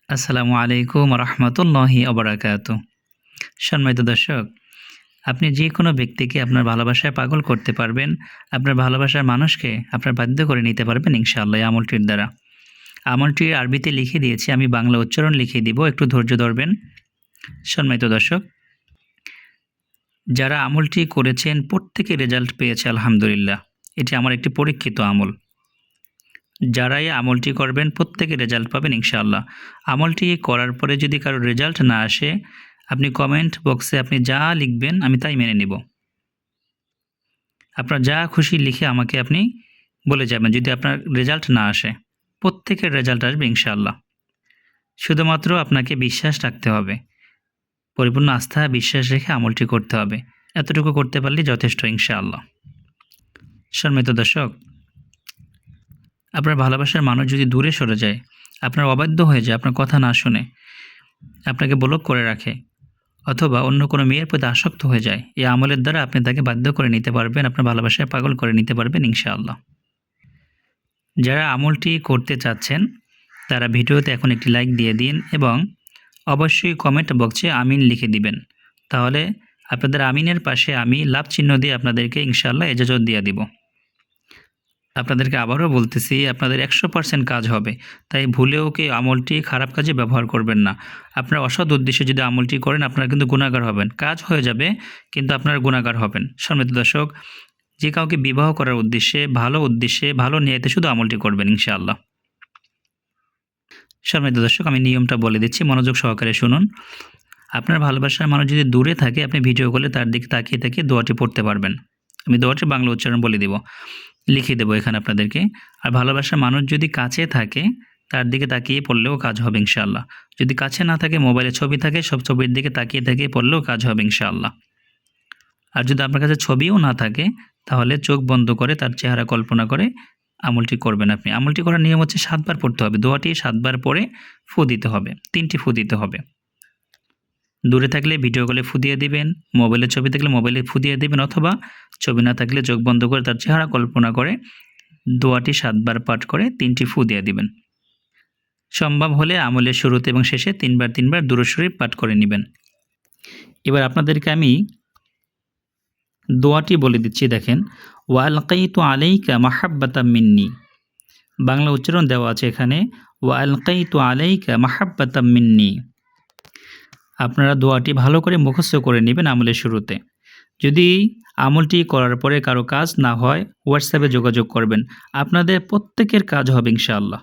আসসালামু আলাইকুম রহমতুল্লাহি অবরাকাতু। সম্মানিত দর্শক, আপনি যে কোনো ব্যক্তিকে আপনার ভালোবাসায় পাগল করতে পারবেন, আপনার ভালোবাসার মানুষকে আপনার বাধ্য করে নিতে পারবেন ইনশাআল্লাহ এই আমলটির দ্বারা। আমলটি আরবিতে লিখে দিয়েছি, আমি বাংলা উচ্চারণ লিখে দিব, একটু ধৈর্য ধরবেন। সম্মানিত দর্শক, যারা আমলটি করেছেন প্রত্যেকে রেজাল্ট পেয়েছে আলহামদুলিল্লাহ। এটি আমার একটি পরীক্ষিত আমল। যারাই আমলটি করবেন প্রত্যেকে রেজাল্ট পাবেন ইনশাআল্লাহ। আমলটি করার পরে যদি কারো রেজাল্ট না আসে, আপনি কমেন্ট বক্সে আপনি যা লিখবেন আমি তাই মেনে নিব। আপনার যা খুশি লিখে আমাকে আপনি বলে যাবেন যদি আপনার রেজাল্ট না আসে। প্রত্যেকের রেজাল্ট আসবে ইনশাআল্লাহ। শুধুমাত্র আপনাকে বিশ্বাস রাখতে হবে। পরিপূর্ণ আস্থা বিশ্বাস রেখে আমলটি করতে হবে। এতটুকু করতে পারলেই যথেষ্ট ইনশাআল্লাহ। সম্মানিত দর্শক, আপনার ভালোবাসার মানুষ যদি দূরে সরে যায়, আপনার অবাধ্য হয়ে যায়, আপনার কথা না শুনে আপনাকে ব্লক করে রাখে, অথবা অন্য কোনো মেয়ের প্রতি আসক্ত হয়ে যায়, এই আমলের দ্বারা আপনি তাকে বাধ্য করে নিতে পারবেন, আপনার ভালোবাসায় পাগল করে নিতে পারবেন ইনশাআল্লাহ। যারা আমলটি করতে চাচ্ছেন তারা ভিডিওতে এখন একটি লাইক দিয়ে দিন এবং অবশ্যই কমেন্ট বক্সে আমিন লিখে দিবেন। তাহলে আপনাদের আমিনের পাশে আমি লাভ চিহ্ন দিয়ে আপনাদেরকে ইনশাআল্লাহ এজাজত দিয়ে দিব। আপনাদেরকে আবারও বলতেছি, আপনাদের 100% কাজ হবে। তাই ভুলেও কেউ আমলটি খারাপ কাজে ব্যবহার করবেন না। আপনার অসৎ উদ্দেশ্যে যদি আমলটি করেন আপনারা কিন্তু গুনাহগার হবেন। কাজ হয়ে যাবে কিন্তু আপনারা গুনাহগার হবেন। সম্মানিত দর্শক, যে কাউকে বিবাহ করার উদ্দেশ্যে, ভালো নিয়তে শুধু আমলটি করবেন ইনশাআল্লাহ। সম্মানিত দর্শক, আমি নিয়মটা বলে দিচ্ছি, মনোযোগ সহকারে শুনুন। আপনার ভালোবাসার মানুষ যদি দূরে থাকে, আপনি ভিডিও কলে তার দিকে তাকিয়ে তাকিয়ে দোয়াটি পড়তে পারবেন। আমি দোয়াটি বাংলা উচ্চারণ বলে দিব, লিখে দেবো এখানে আপনাদেরকে। আর ভালোবাসার মানুষ যদি কাছে থাকে তার দিকে তাকিয়ে পড়লেও কাজ হবে ইনশাআল্লাহ। যদি কাছে না থাকে, মোবাইলে ছবি থাকে, সব ছবির দিকে তাকিয়ে তাকিয়ে পড়লেও কাজ হবে ইনশাআল্লাহ। আর যদি আপনার কাছে ছবিও না থাকে তাহলে চোখ বন্ধ করে তার চেহারা কল্পনা করে আমলটি করবেন আপনি। আমলটি করার নিয়ম হচ্ছে 7 বার পড়তে হবে। দোয়াটি 7 বার পরে ফু দিতে হবে, 3টি ফু দিতে হবে। দূরে থাকলে ভিডিও কলে ফু দিয়ে দিবেন, মোবাইলের ছবি থাকলে মোবাইলে ফু দিয়ে দিবেন, অথবা ছবি না থাকলে চোখ বন্ধ করে তার চেহারা কল্পনা করে দোয়াটি 7 বার পাঠ করে 3টি ফু দিয়ে দিবেন। সম্ভব হলে আমলের শুরুতে এবং শেষে 3 বার দুরূদ শরীফ পাঠ করে নেবেন। এবার আপনাদেরকে আমি দোয়াটি বলে দিচ্ছি, দেখেন। ওয়া আলকাইতু আলাইকা মাহাব্বাতাম মিন্নি। বাংলা উচ্চারণ দেওয়া আছে এখানে, ওয়া আলকাইতু আলাইকা মাহাব্বাতাম মিন্নি। আপনারা দোয়াটি ভালো করে মুখস্থ করে নেবেন আমলের শুরুতে। যদি আমলটি করার পরে কারো কাজ না হয়, হোয়াটসঅ্যাপে যোগাযোগ করবেন। আপনাদের প্রত্যেকের কাজ হবে ইনশাআল্লাহ।